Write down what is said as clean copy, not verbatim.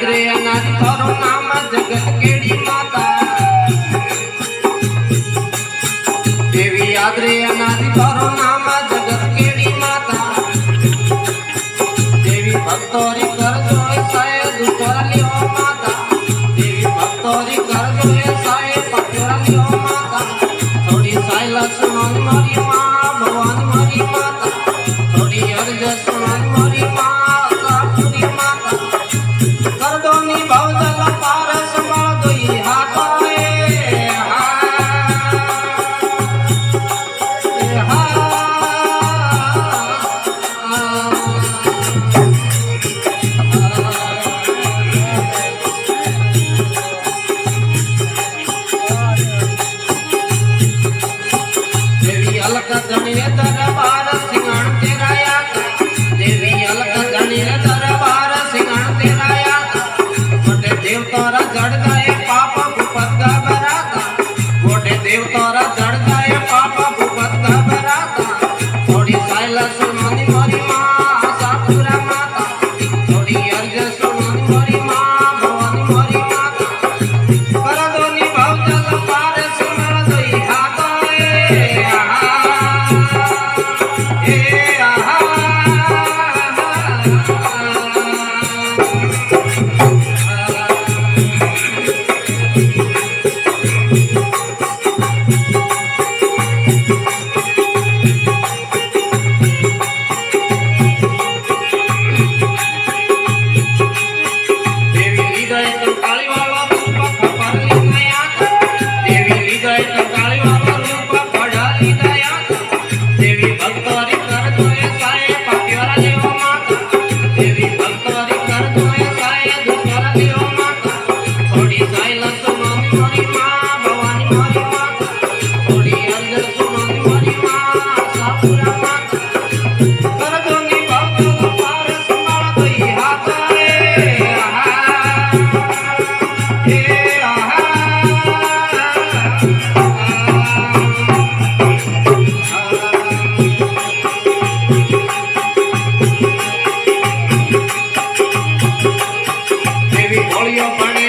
रे अनादि तारो नाम जगत केड़ी माता देवी याद रे अनादि तारो नाम जगत केड़ी माता देवी भक्तोरी कर जो साय दुखोरा लियो माता देवी भक्तोरी कर जो साय पत्योरा लियो माता थोड़ी साय लक्ष्मण मारी मां भगवान मारी माता थोड़ी अर्ज सुमन मारी मां सापुरी माता कर दो निभाव जल पार संभाल दो ये हाथ देवी अलग गणिय दरबार सिंगाण तेरा याद देवी अलग गणिय दरबार सिंगाण तेरा याद गोटे देव तोरा जड़ गए पाप भूपत घबराता गोटे देव तोरा जड़ गए पाप भूपत घबराता थोड़ी साइला सुनानी मोरी मां सापुरा माता थोड़ी अर्ज सुनानी मोरी मां भवानी मोरी माता कर दो निभाव जल पार सिमर दई हाथ देवी भोलियो बने